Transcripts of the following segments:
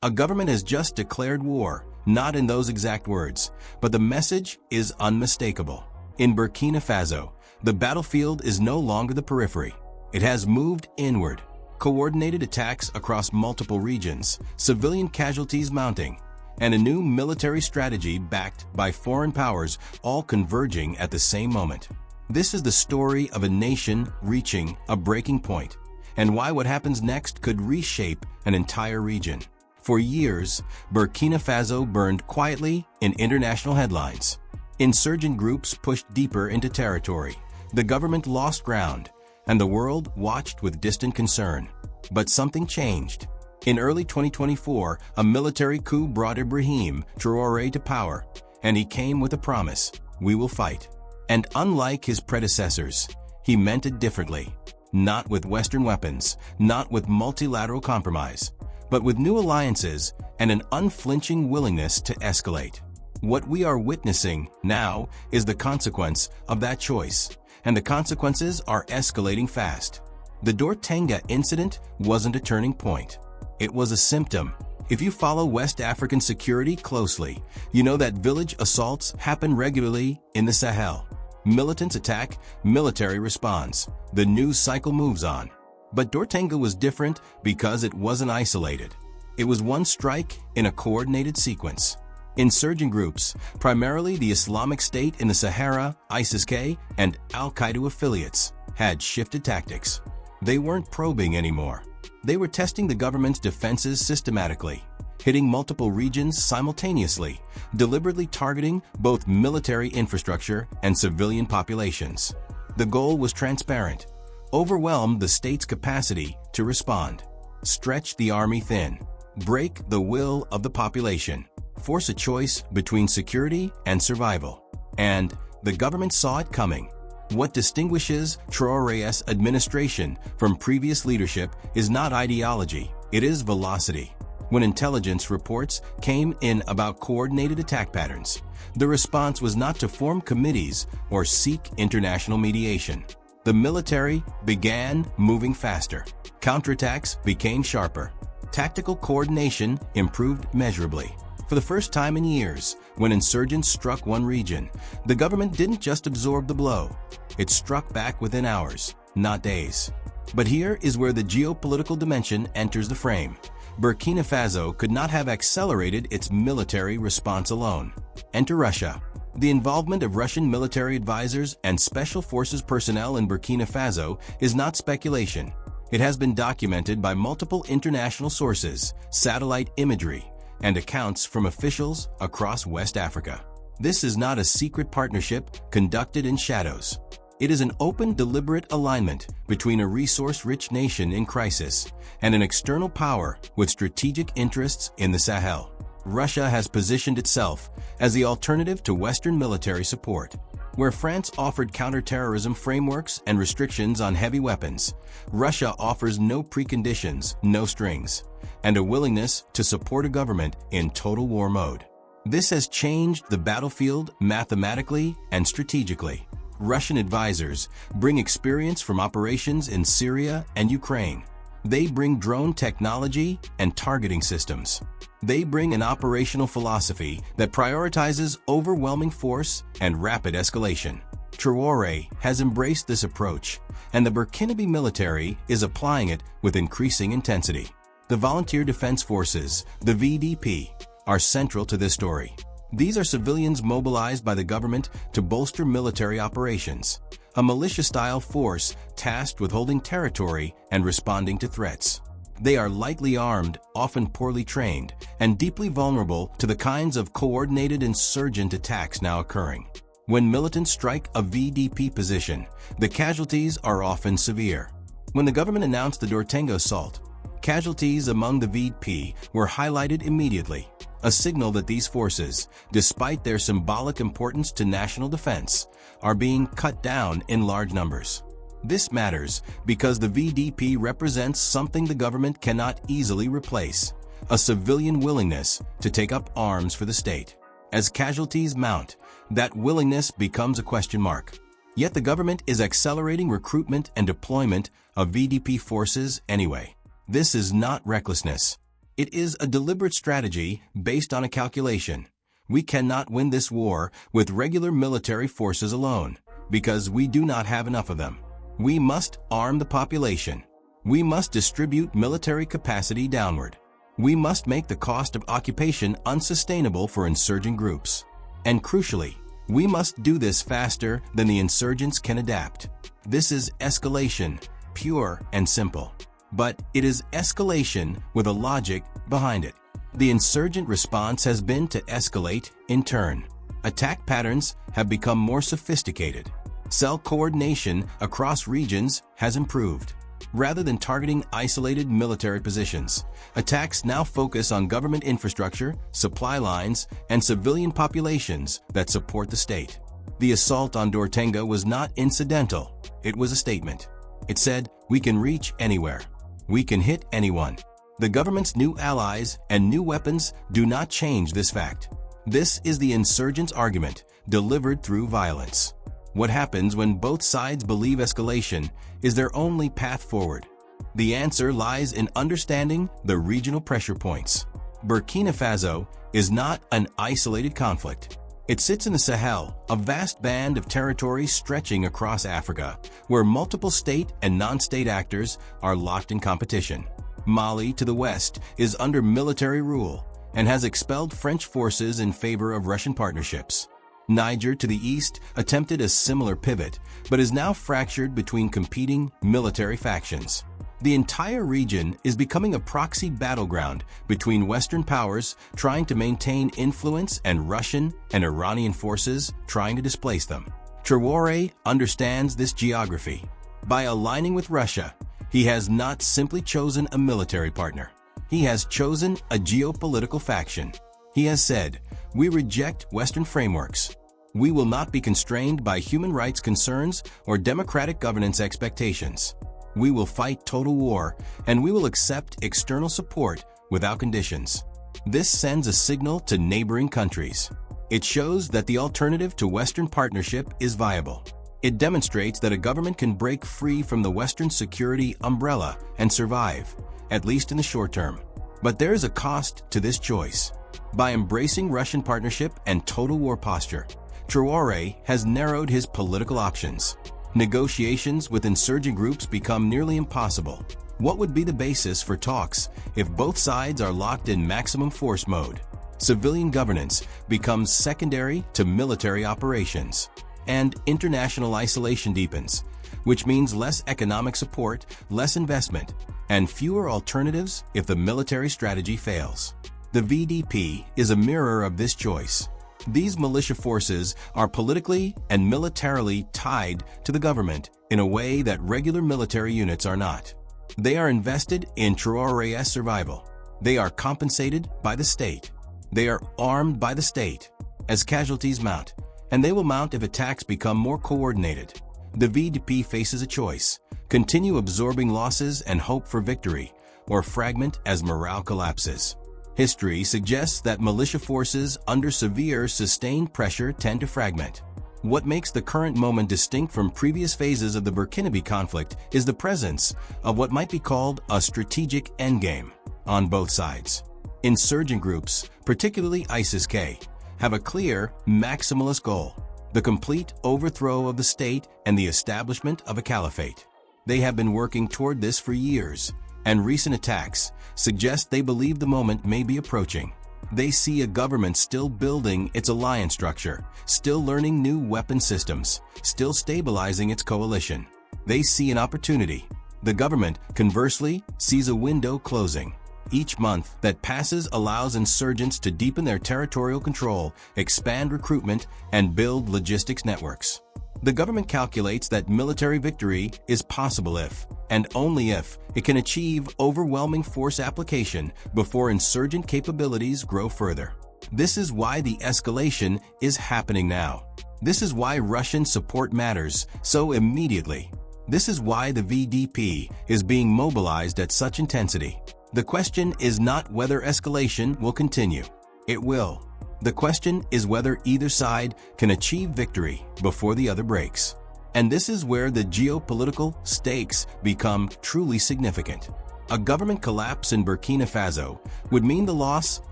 A government has just declared war, not in those exact words, but the message is unmistakable. In Burkina Faso, the battlefield is no longer the periphery. It has moved inward. Coordinated attacks across multiple regions, civilian casualties mounting, and a new military strategy backed by foreign powers all converging at the same moment. This is the story of a nation reaching a breaking point, and why what happens next could reshape an entire region. For years, Burkina Faso burned quietly in international headlines. Insurgent groups pushed deeper into territory. The government lost ground, and the world watched with distant concern. But something changed. In early 2024, a military coup brought Ibrahim Traoré to power, and he came with a promise: we will fight. And unlike his predecessors, he meant it differently. Not with Western weapons, not with multilateral compromise, but with new alliances and an unflinching willingness to escalate. What we are witnessing now is the consequence of that choice, and the consequences are escalating fast. The Dortenga incident wasn't a turning point. It was a symptom. If you follow West African security closely, you know that village assaults happen regularly in the Sahel. Militants attack, military responds. The news cycle moves on. But Dortenga was different because it wasn't isolated. It was one strike in a coordinated sequence. Insurgent groups, primarily the Islamic State in the Sahara, ISIS-K, and Al-Qaeda affiliates, had shifted tactics. They weren't probing anymore. They were testing the government's defenses systematically, hitting multiple regions simultaneously, deliberately targeting both military infrastructure and civilian populations. The goal was transparent: overwhelm the state's capacity to respond, stretch the army thin, break the will of the population, force a choice between security and survival. And the government saw it coming. What distinguishes Traoré's administration from previous leadership is not ideology, it is velocity. When intelligence reports came in about coordinated attack patterns, the response was not to form committees or seek international mediation. The military began moving faster. Counterattacks became sharper. Tactical coordination improved measurably. For the first time in years, when insurgents struck one region, the government didn't just absorb the blow. It struck back within hours, not days. But here is where the geopolitical dimension enters the frame. Burkina Faso could not have accelerated its military response alone. Enter Russia. The involvement of Russian military advisors and special forces personnel in Burkina Faso is not speculation. It has been documented by multiple international sources, satellite imagery, and accounts from officials across West Africa. This is not a secret partnership conducted in shadows. It is an open, deliberate alignment between a resource-rich nation in crisis and an external power with strategic interests in the Sahel. Russia has positioned itself as the alternative to Western military support. Where France offered counterterrorism frameworks and restrictions on heavy weapons, Russia offers no preconditions, no strings, and a willingness to support a government in total war mode. This has changed the battlefield mathematically and strategically. Russian advisors bring experience from operations in Syria and Ukraine. They bring drone technology and targeting systems. They bring an operational philosophy that prioritizes overwhelming force and rapid escalation. Traoré has embraced this approach, and the Burkinabe military is applying it with increasing intensity. The Volunteer Defense Forces, the VDP, are central to this story. These are civilians mobilized by the government to bolster military operations, a militia-style force tasked with holding territory and responding to threats. They are lightly armed, often poorly trained, and deeply vulnerable to the kinds of coordinated insurgent attacks now occurring. When militants strike a VDP position, the casualties are often severe. When the government announced the Dortenga assault, casualties among the VDP were highlighted immediately, a signal that these forces, despite their symbolic importance to national defense, are being cut down in large numbers. This matters because the VDP represents something the government cannot easily replace: a civilian willingness to take up arms for the state. As casualties mount, that willingness becomes a question mark. Yet the government is accelerating recruitment and deployment of VDP forces anyway. This is not recklessness. It is a deliberate strategy based on a calculation. We cannot win this war with regular military forces alone, because we do not have enough of them. We must arm the population. We must distribute military capacity downward. We must make the cost of occupation unsustainable for insurgent groups. And crucially, we must do this faster than the insurgents can adapt. This is escalation, pure and simple. But it is escalation with a logic behind it. The insurgent response has been to escalate in turn. Attack patterns have become more sophisticated. Cell coordination across regions has improved. Rather than targeting isolated military positions, attacks now focus on government infrastructure, supply lines, and civilian populations that support the state. The assault on Dortenga was not incidental. It was a statement. It said, we can reach anywhere. We can hit anyone. The government's new allies and new weapons do not change this fact. This is the insurgents' argument, delivered through violence. What happens when both sides believe escalation is their only path forward? The answer lies in understanding the regional pressure points. Burkina Faso is not an isolated conflict. It sits in the Sahel, a vast band of territory stretching across Africa, where multiple state and non-state actors are locked in competition. Mali, to the west, is under military rule and has expelled French forces in favor of Russian partnerships. Niger, to the east, attempted a similar pivot, but is now fractured between competing military factions. The entire region is becoming a proxy battleground between Western powers trying to maintain influence and Russian and Iranian forces trying to displace them. Traoré understands this geography. By aligning with Russia, he has not simply chosen a military partner. He has chosen a geopolitical faction. He has said, we reject Western frameworks. We will not be constrained by human rights concerns or democratic governance expectations. We will fight total war, and we will accept external support without conditions. This sends a signal to neighboring countries. It shows that the alternative to Western partnership is viable. It demonstrates that a government can break free from the Western security umbrella and survive, at least in the short term. But there is a cost to this choice. By embracing Russian partnership and total war posture, Traoré has narrowed his political options. Negotiations with insurgent groups become nearly impossible. What would be the basis for talks if both sides are locked in maximum force mode? Civilian governance becomes secondary to military operations, and international isolation deepens, which means less economic support, less investment, and fewer alternatives if the military strategy fails. The VDP is a mirror of this choice. These militia forces are politically and militarily tied to the government in a way that regular military units are not. They are invested in Traoré's survival. They are compensated by the state. They are armed by the state as casualties mount, and they will mount if attacks become more coordinated. The VDP faces a choice: continue absorbing losses and hope for victory, or fragment as morale collapses. History suggests that militia forces under severe sustained pressure tend to fragment. What makes the current moment distinct from previous phases of the Burkinabe conflict is the presence of what might be called a strategic endgame on both sides. Insurgent groups, particularly ISIS-K, have a clear, maximalist goal: the complete overthrow of the state and the establishment of a caliphate. They have been working toward this for years, and recent attacks suggest they believe the moment may be approaching. They see a government still building its alliance structure, still learning new weapon systems, still stabilizing its coalition. They see an opportunity. The government, conversely, sees a window closing. Each month that passes allows insurgents to deepen their territorial control, expand recruitment, and build logistics networks. The government calculates that military victory is possible if, and only if, it can achieve overwhelming force application before insurgent capabilities grow further. This is why the escalation is happening now. This is why Russian support matters so immediately. This is why the VDP is being mobilized at such intensity. The question is not whether escalation will continue. It will. The question is whether either side can achieve victory before the other breaks. And this is where the geopolitical stakes become truly significant. A government collapse in Burkina Faso would mean the loss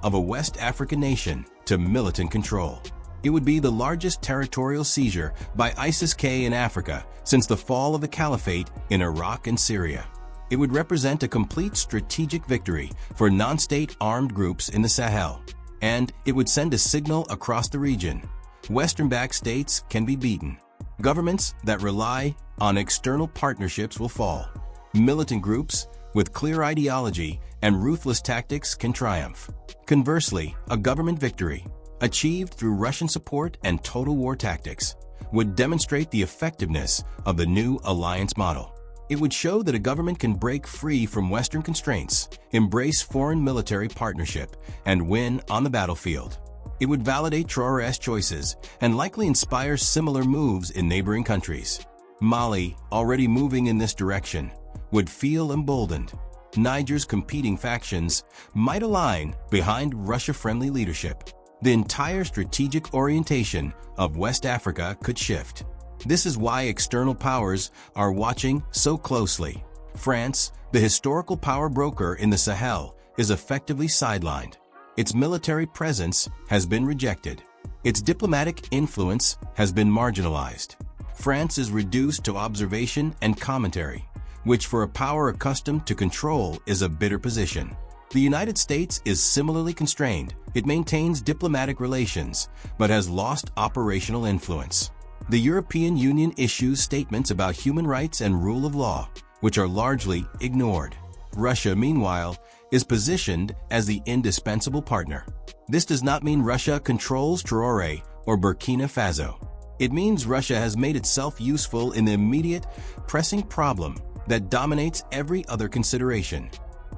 of a West African nation to militant control. It would be the largest territorial seizure by ISIS-K in Africa since the fall of the caliphate in Iraq and Syria. It would represent a complete strategic victory for non-state armed groups in the Sahel, and it would send a signal across the region. Western-backed states can be beaten. Governments that rely on external partnerships will fall. Militant groups with clear ideology and ruthless tactics can triumph. Conversely, a government victory, achieved through Russian support and total war tactics, would demonstrate the effectiveness of the new alliance model. It would show that a government can break free from Western constraints, embrace foreign military partnership, and win on the battlefield. It would validate Traoré's choices and likely inspire similar moves in neighboring countries. Mali, already moving in this direction, would feel emboldened. Niger's competing factions might align behind Russia-friendly leadership. The entire strategic orientation of West Africa could shift. This is why external powers are watching so closely. France, the historical power broker in the Sahel, is effectively sidelined. Its military presence has been rejected. Its diplomatic influence has been marginalized. France is reduced to observation and commentary, which for a power accustomed to control is a bitter position. The United States is similarly constrained. It maintains diplomatic relations, but has lost operational influence. The European Union issues statements about human rights and rule of law, which are largely ignored. Russia, meanwhile, is positioned as the indispensable partner. This does not mean Russia controls Traoré or Burkina Faso. It means Russia has made itself useful in the immediate, pressing problem that dominates every other consideration: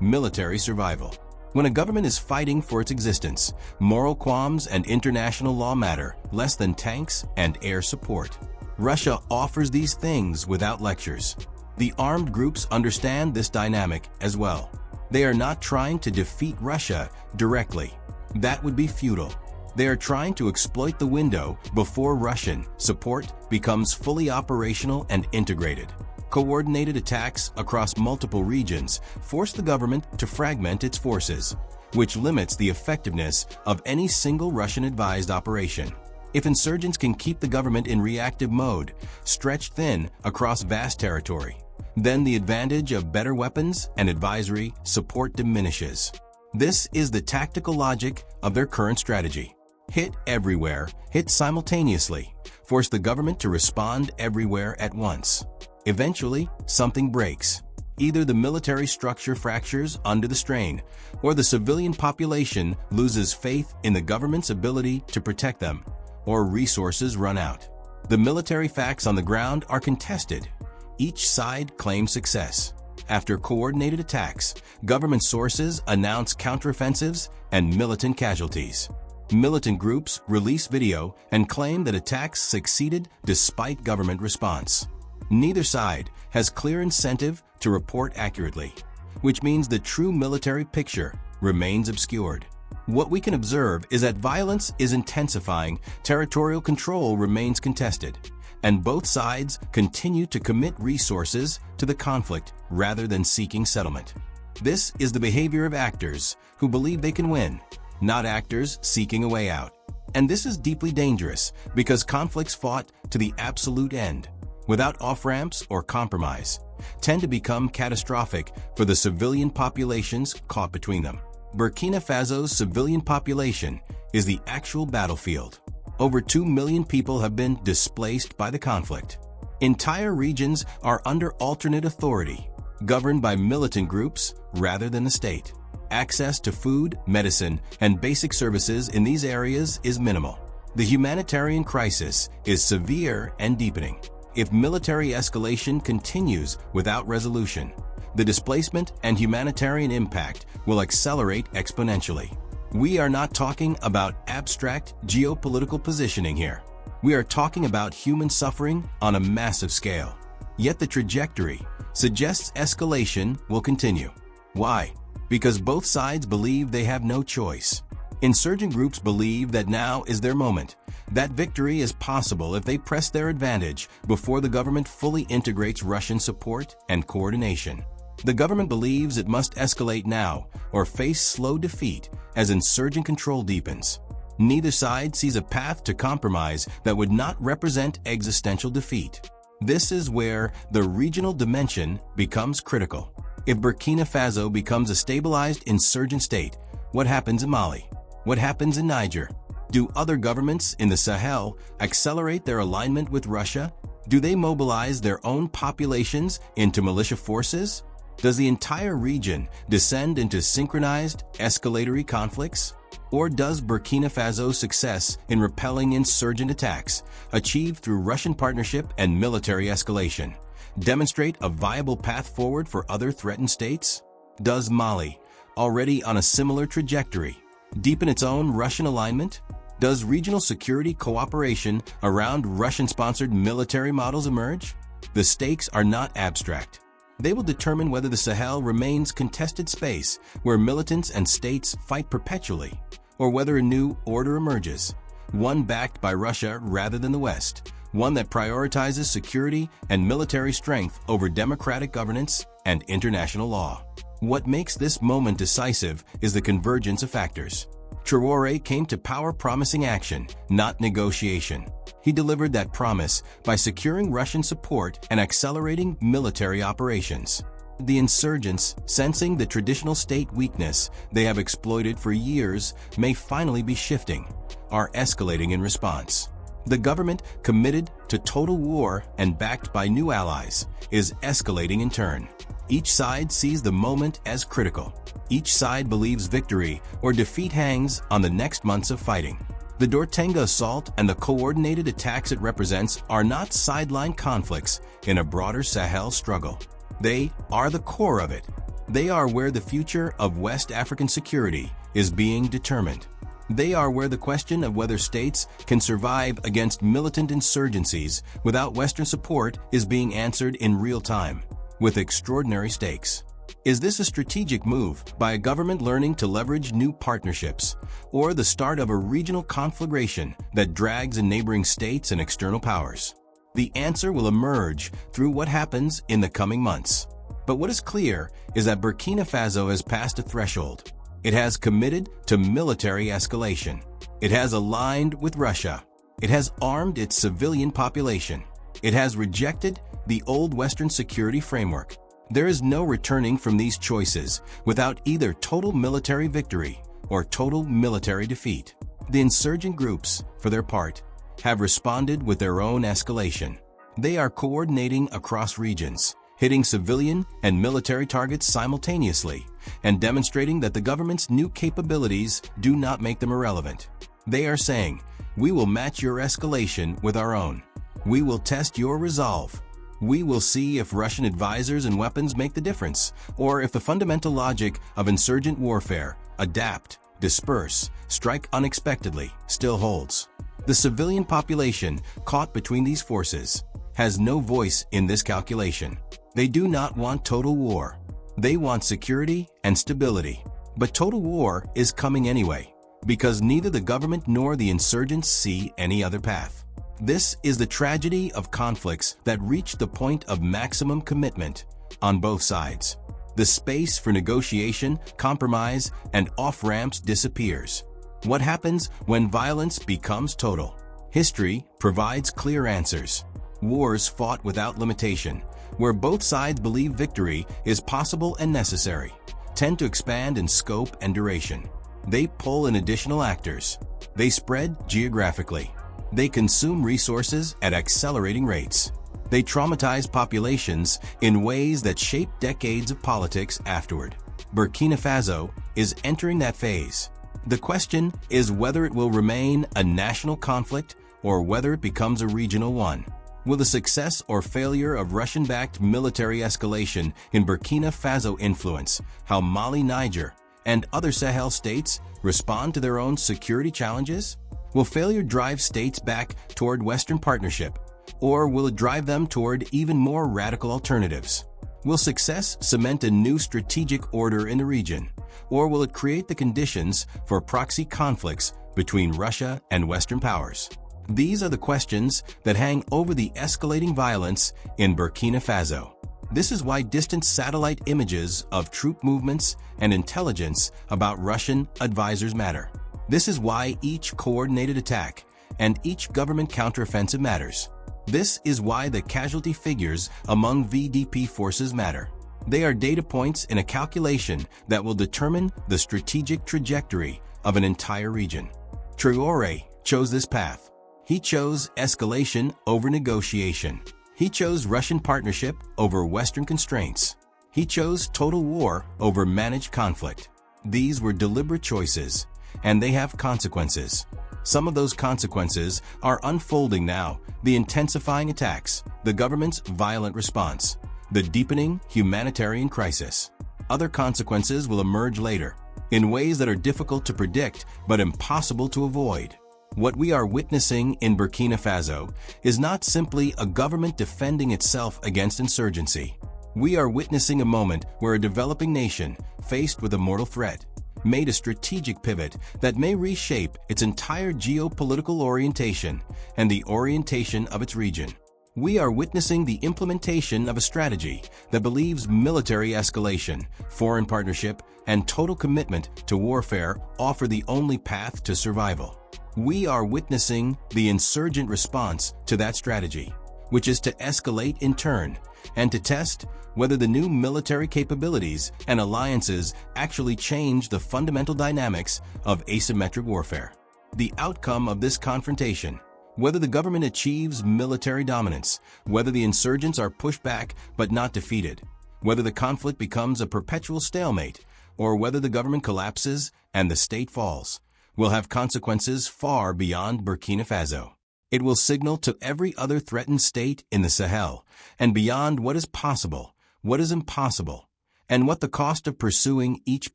military survival. When a government is fighting for its existence, moral qualms and international law matter less than tanks and air support. Russia offers these things without lectures. The armed groups understand this dynamic as well. They are not trying to defeat Russia directly. That would be futile. They are trying to exploit the window before Russian support becomes fully operational and integrated. Coordinated attacks across multiple regions force the government to fragment its forces, which limits the effectiveness of any single Russian-advised operation. If insurgents can keep the government in reactive mode, stretched thin across vast territory, then the advantage of better weapons and advisory support diminishes. This is the tactical logic of their current strategy. Hit everywhere, hit simultaneously, force the government to respond everywhere at once. Eventually, something breaks. Either the military structure fractures under the strain, or the civilian population loses faith in the government's ability to protect them, or resources run out. The military facts on the ground are contested. Each side claims success. After coordinated attacks, government sources announce counteroffensives and militant casualties. Militant groups release video and claim that attacks succeeded despite government response. Neither side has clear incentive to report accurately, which means the true military picture remains obscured. What we can observe is that violence is intensifying, territorial control remains contested, and both sides continue to commit resources to the conflict rather than seeking settlement. This is the behavior of actors who believe they can win, not actors seeking a way out. And this is deeply dangerous because conflicts fought to the absolute end, without off-ramps or compromise, tend to become catastrophic for the civilian populations caught between them. Burkina Faso's civilian population is the actual battlefield. Over 2 million people have been displaced by the conflict. Entire regions are under alternate authority, governed by militant groups rather than the state. Access to food, medicine, and basic services in these areas is minimal. The humanitarian crisis is severe and deepening. If military escalation continues without resolution, the displacement and humanitarian impact will accelerate exponentially. We are not talking about abstract geopolitical positioning here. We are talking about human suffering on a massive scale. Yet the trajectory suggests escalation will continue. Why? Because both sides believe they have no choice. Insurgent groups believe that now is their moment. That victory is possible if they press their advantage before the government fully integrates Russian support and coordination. The government believes it must escalate now or face slow defeat as insurgent control deepens. Neither side sees a path to compromise that would not represent existential defeat. This is where the regional dimension becomes critical. If Burkina Faso becomes a stabilized insurgent state, what happens in Mali? What happens in Niger? Do other governments in the Sahel accelerate their alignment with Russia? Do they mobilize their own populations into militia forces? Does the entire region descend into synchronized escalatory conflicts? Or does Burkina Faso's success in repelling insurgent attacks, achieved through Russian partnership and military escalation, demonstrate a viable path forward for other threatened states? Does Mali, already on a similar trajectory, deepen its own Russian alignment? Does regional security cooperation around Russian-sponsored military models emerge? The stakes are not abstract. They will determine whether the Sahel remains contested space where militants and states fight perpetually, or whether a new order emerges, one backed by Russia rather than the West, one that prioritizes security and military strength over democratic governance and international law. What makes this moment decisive is the convergence of factors. Traoré came to power promising action, not negotiation. He delivered that promise by securing Russian support and accelerating military operations. The insurgents, sensing the traditional state weakness they have exploited for years, may finally be shifting, are escalating in response. The government, committed to total war and backed by new allies, is escalating in turn. Each side sees the moment as critical. Each side believes victory or defeat hangs on the next months of fighting. The Dortenga assault and the coordinated attacks it represents are not sideline conflicts in a broader Sahel struggle. They are the core of it. They are where the future of West African security is being determined. They are where the question of whether states can survive against militant insurgencies without Western support is being answered in real time, with extraordinary stakes. Is this a strategic move by a government learning to leverage new partnerships, or the start of a regional conflagration that drags in neighboring states and external powers? The answer will emerge through what happens in the coming months. But what is clear is that Burkina Faso has passed a threshold. It has committed to military escalation. It has aligned with Russia. It has armed its civilian population. It has rejected the old Western security framework. There is no returning from these choices without either total military victory or total military defeat. The insurgent groups, for their part, have responded with their own escalation. They are coordinating across regions, hitting civilian and military targets simultaneously, and demonstrating that the government's new capabilities do not make them irrelevant. They are saying, "We will match your escalation with our own. We will test your resolve. We will see if Russian advisors and weapons make the difference, or if the fundamental logic of insurgent warfare, adapt, disperse, strike unexpectedly, still holds." The civilian population, caught between these forces, has no voice in this calculation. They do not want total war. They want security and stability. But total war is coming anyway, because neither the government nor the insurgents see any other path. This is the tragedy of conflicts that reach the point of maximum commitment on both sides. The space for negotiation, compromise, and off-ramps disappears. What happens when violence becomes total? History provides clear answers. Wars fought without limitation, where both sides believe victory is possible and necessary, tend to expand in scope and duration. They pull in additional actors. They spread geographically. They consume resources at accelerating rates. They traumatize populations in ways that shape decades of politics afterward. Burkina Faso is entering that phase. The question is whether it will remain a national conflict or whether it becomes a regional one. Will the success or failure of Russian-backed military escalation in Burkina Faso influence how Mali, Niger, and other Sahel states respond to their own security challenges? Will failure drive states back toward Western partnership, or will it drive them toward even more radical alternatives? Will success cement a new strategic order in the region, or will it create the conditions for proxy conflicts between Russia and Western powers? These are the questions that hang over the escalating violence in Burkina Faso. This is why distant satellite images of troop movements and intelligence about Russian advisors matter. This is why each coordinated attack and each government counteroffensive matters. This is why the casualty figures among VDP forces matter. They are data points in a calculation that will determine the strategic trajectory of an entire region. Traoré chose this path. He chose escalation over negotiation. He chose Russian partnership over Western constraints. He chose total war over managed conflict. These were deliberate choices, and they have consequences. Some of those consequences are unfolding now: the intensifying attacks, the government's violent response, the deepening humanitarian crisis. Other consequences will emerge later, in ways that are difficult to predict but impossible to avoid. What we are witnessing in Burkina Faso is not simply a government defending itself against insurgency. We are witnessing a moment where a developing nation, faced with a mortal threat, made a strategic pivot that may reshape its entire geopolitical orientation and the orientation of its region. We are witnessing the implementation of a strategy that believes military escalation, foreign partnership, and total commitment to warfare offer the only path to survival. We are witnessing the insurgent response to that strategy, which is to escalate in turn and to test whether the new military capabilities and alliances actually change the fundamental dynamics of asymmetric warfare. The outcome of this confrontation, whether the government achieves military dominance, whether the insurgents are pushed back but not defeated, whether the conflict becomes a perpetual stalemate, or whether the government collapses and the state falls, will have consequences far beyond Burkina Faso. It will signal to every other threatened state in the Sahel and beyond what is possible, what is impossible, and what the cost of pursuing each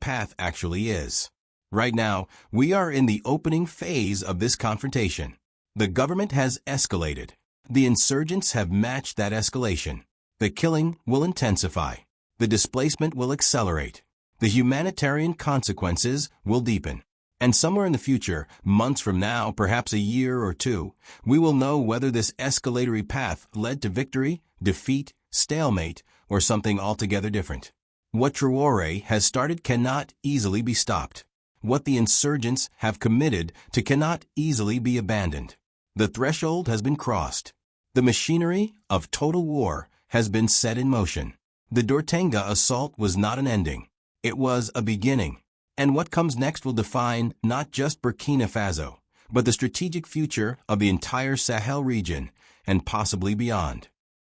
path actually is. Right now, we are in the opening phase of this confrontation. The government has escalated. The insurgents have matched that escalation. The killing will intensify. The displacement will accelerate. The humanitarian consequences will deepen. And somewhere in the future, months from now, perhaps a year or two, we will know whether this escalatory path led to victory, defeat, stalemate, or something altogether different. What Traoré has started cannot easily be stopped. What the insurgents have committed to cannot easily be abandoned. The threshold has been crossed. The machinery of total war has been set in motion. The Dortenga assault was not an ending. It was a beginning. And what comes next will define not just Burkina Faso, but the strategic future of the entire Sahel region and possibly beyond.